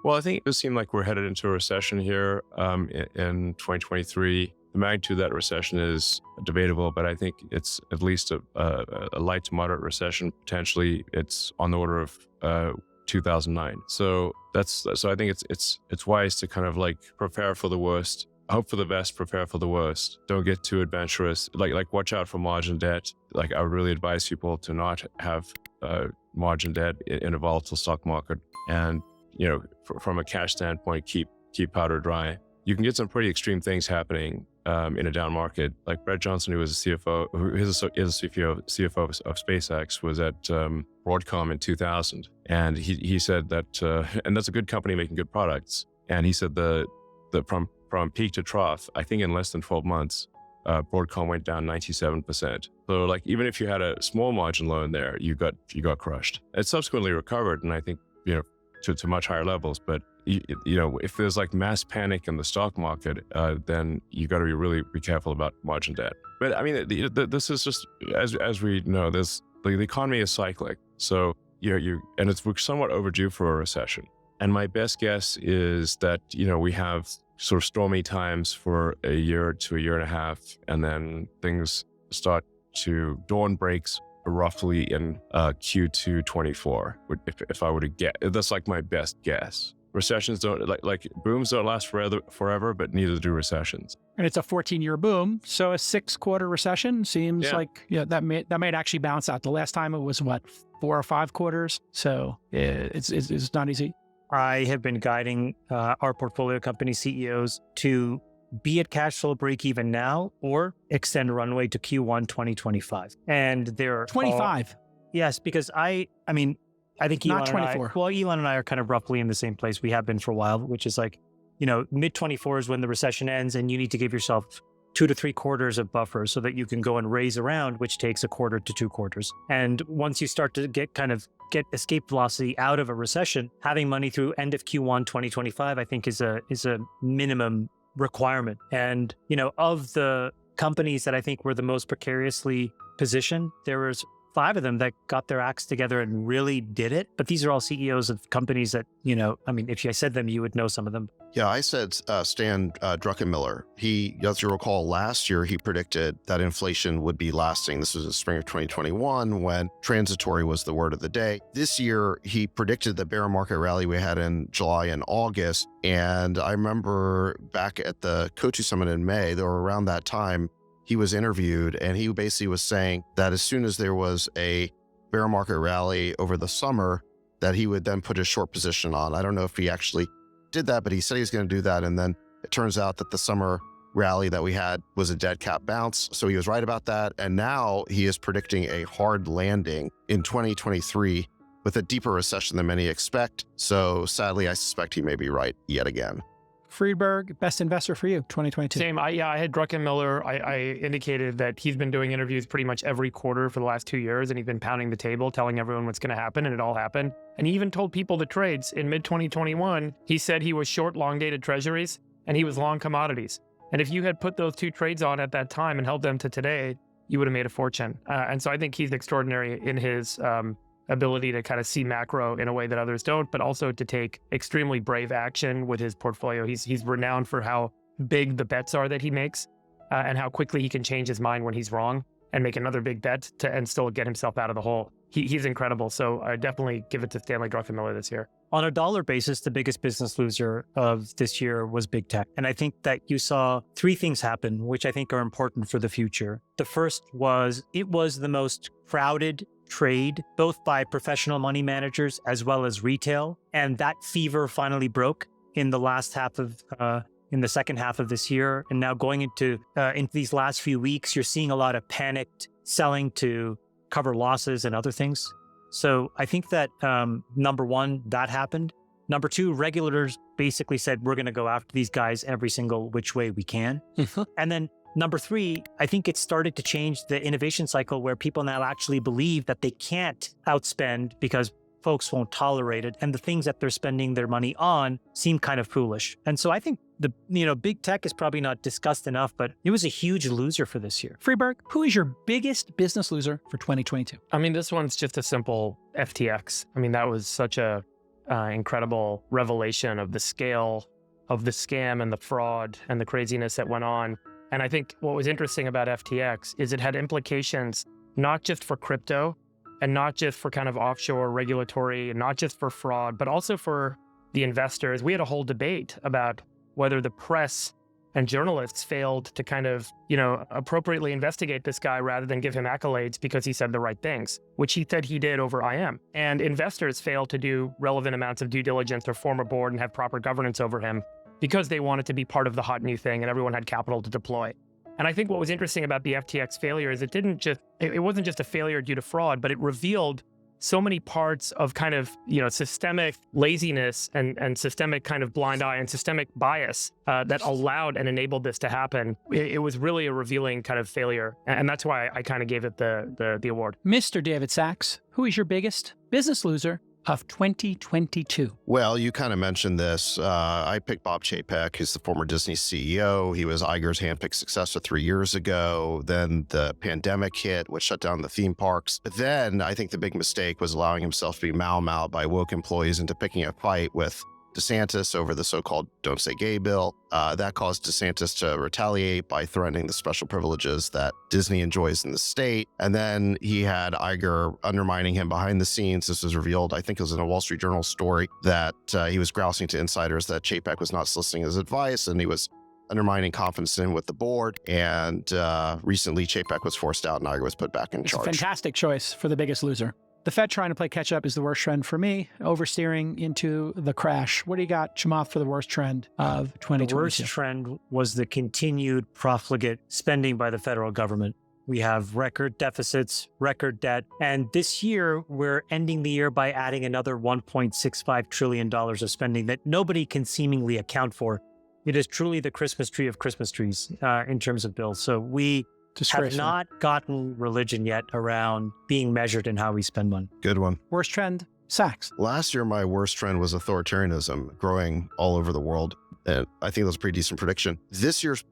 Well, I think it does seem like we're headed into a recession here in 2023. The magnitude of that recession is debatable, but I think it's at least a light to moderate recession. Potentially, it's on the order of 2009. So I think it's wise to kind of like prepare for the worst, hope for the best, prepare for the worst. Don't get too adventurous. Like watch out for margin debt. Like I would really advise people to not have margin debt in a volatile stock market. And from a cash standpoint, keep powder dry. You can get some pretty extreme things happening in a down market. Like Brett Johnson, who was a CFO, who is a CFO of SpaceX, was at Broadcom in 2000, and he said that, and that's a good company making good products. And he said the from peak to trough, I think in less than 12 months, Broadcom went down 97%. So like even if you had a small margin loan there, you got crushed. It subsequently recovered, and I think to much higher levels. But if there's like mass panic in the stock market, then you got to really be careful about margin debt. But I mean, this is just as we know, the economy is cyclic. So we're somewhat overdue for a recession. And my best guess is that we have sort of stormy times for a year to a year and a half, and then things start to dawn breaks roughly in Q2 24. If I were to get, that's like my best guess. Recessions don't like booms don't last forever, but neither do recessions. And it's a 14-year boom, so a 6-quarter recession seems like that might actually bounce out. The last time it was 4 or 5 quarters, so it's not easy. I have been guiding our portfolio company CEOs to be at cash flow break even now or extend runway to Q1 2025. And they're 25. Yes, because I think Elon not 24. Elon and I are kind of roughly in the same place. We have been for a while, which is like, mid 24 is when the recession ends, and you need to give yourself 2 to 3 quarters of buffer so that you can go and raise around, which takes 1/4 to 2 quarters. And once you start to get escape velocity out of a recession, having money through end of Q1 2025, I think is a minimum requirement. And, of the companies that I think were the most precariously positioned, there was 5 of them that got their acts together and really did it. But these are all CEOs of companies that, if I said them, you would know some of them. Yeah, I said Stan Druckenmiller. As you recall, last year he predicted that inflation would be lasting. This was in spring of 2021 when transitory was the word of the day. This year, he predicted the bear market rally we had in July and August. And I remember back at the Coatue Summit in May, though around that time, he was interviewed, and he basically was saying that as soon as there was a bear market rally over the summer, that he would then put his short position on. I don't know if he actually did that, but he said he was going to do that. And then it turns out that the summer rally that we had was a dead cat bounce. So he was right about that. And now he is predicting a hard landing in 2023 with a deeper recession than many expect. So sadly, I suspect he may be right yet again. Friedberg, best investor for you, 2022. Same. I had Druckenmiller. I indicated that he's been doing interviews pretty much every quarter for the last 2 years, and he's been pounding the table, telling everyone what's going to happen, and it all happened. And he even told people the trades. In mid-2021, he said he was short long-dated treasuries, and he was long commodities. And if you had put those 2 trades on at that time and held them to today, you would have made a fortune. And so I think he's extraordinary in his ability to kind of see macro in a way that others don't, but also to take extremely brave action with his portfolio. He's renowned for how big the bets are that he makes and how quickly he can change his mind when he's wrong and make another big bet and still get himself out of the hole. He's incredible. So I definitely give it to Stanley Druckenmiller this year. On a dollar basis, the biggest business loser of this year was big tech. And I think that you saw 3 things happen, which I think are important for the future. The first was it was the most crowded trade, both by professional money managers as well as retail. And that fever finally broke in the in the second half of this year. And now going into these last few weeks, you're seeing a lot of panicked selling to cover losses and other things. So I think that number 1, that happened. Number 2, regulators basically said, we're going to go after these guys every single which way we can. And then number 3, I think it started to change the innovation cycle where people now actually believe that they can't outspend because folks won't tolerate it. And the things that they're spending their money on seem kind of foolish. And so I think big tech is probably not discussed enough, but it was a huge loser for this year. Friedberg, who is your biggest business loser for 2022? I mean, this one's just a simple FTX. I mean, that was such a incredible revelation of the scale of the scam and the fraud and the craziness that went on. And I think what was interesting about FTX is it had implications not just for crypto and not just for kind of offshore regulatory and not just for fraud, but also for the investors. We had a whole debate about whether the press and journalists failed to kind of, appropriately investigate this guy rather than give him accolades because he said the right things, which he said he did over IM. And investors failed to do relevant amounts of due diligence or form a board and have proper governance over him because they wanted to be part of the hot new thing and everyone had capital to deploy. And I think what was interesting about the FTX failure is it wasn't just a failure due to fraud, but it revealed so many parts of kind of, systemic laziness and systemic kind of blind eye and systemic bias that allowed and enabled this to happen. It was really a revealing kind of failure. And that's why I kind of gave it the award. Mr. David Sachs, who is your biggest business loser of 2022? Well, you kind of mentioned this. I picked Bob Chapek, who's the former Disney CEO. He was Iger's handpicked successor 3 years ago. Then the pandemic hit, which shut down the theme parks. But then I think the big mistake was allowing himself to be mau-maued by woke employees into picking a fight with DeSantis over the so-called Don't Say Gay bill. That caused DeSantis to retaliate by threatening the special privileges that Disney enjoys in the state. And then he had Iger undermining him behind the scenes. This was revealed, I think it was in a Wall Street Journal story, that he was grousing to insiders that Chapek was not soliciting his advice and he was undermining confidence in with the board. And recently Chapek was forced out and Iger was put back in It's charge. a fantastic choice for the biggest loser. The Fed trying to play catch up is the worst trend for me, oversteering into the crash. What do you got, Chamath, for the worst trend of 2022? The worst trend was the continued profligate spending by the federal government. We have record deficits, record debt, and this year we're ending the year by adding another $1.65 trillion of spending that nobody can seemingly account for. It is truly the Christmas tree of Christmas trees in terms of bills. So we have not gotten religion yet around being measured in how we spend money. Good one. Worst trend, Sachs. Last year, my worst trend was authoritarianism growing all over the world. And I think that's a pretty decent prediction. This year's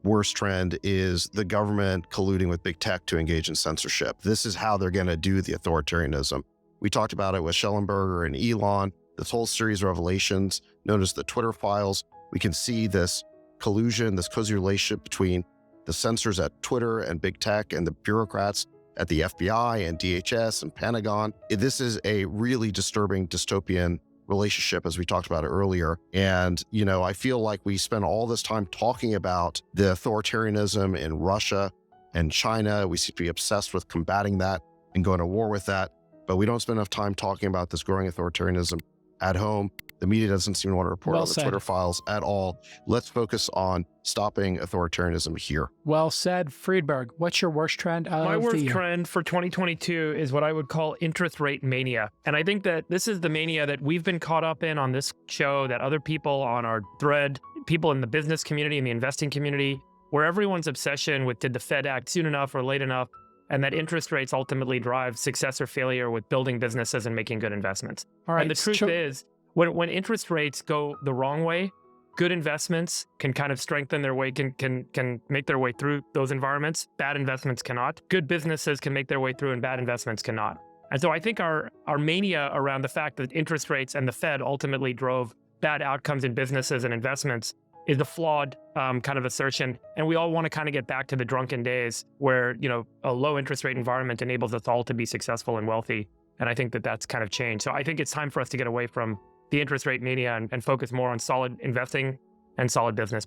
worst trend is the government colluding with big tech to engage in censorship. This is how they're going to do the authoritarianism. We talked about it with Schellenberger and Elon, this whole series of revelations known as the Twitter files. We can see this collusion, this cozy relationship between the censors at Twitter and big tech and the bureaucrats at the FBI and DHS and Pentagon. This is a really disturbing dystopian relationship, as we talked about it earlier. And, I feel like we spend all this time talking about the authoritarianism in Russia and China. We seem to be obsessed with combating that and going to war with that. But we don't spend enough time talking about this growing authoritarianism at home. The media doesn't seem to want to report on the Twitter files at all. Let's focus on stopping authoritarianism here. Well said. Friedberg, what's your worst trend of My the worst year? trend for 2022 is what I would call interest rate mania. And I think that this is the mania that we've been caught up in on this show, that other people on our thread, people in the business community and the investing community, where everyone's obsession with did the Fed act soon enough or late enough, and that interest rates ultimately drive success or failure with building businesses and making good investments. All right. And the truth is, when interest rates go the wrong way, good investments can kind of strengthen their way, can make their way through those environments. Bad investments cannot. Good businesses can make their way through and bad investments cannot. And so I think our mania around the fact that interest rates and the Fed ultimately drove bad outcomes in businesses and investments is a flawed kind of assertion. And we all want to kind of get back to the drunken days where, a low interest rate environment enables us all to be successful and wealthy. And I think that that's kind of changed. So I think it's time for us to get away from the interest rate mania and focus more on solid investing and solid business.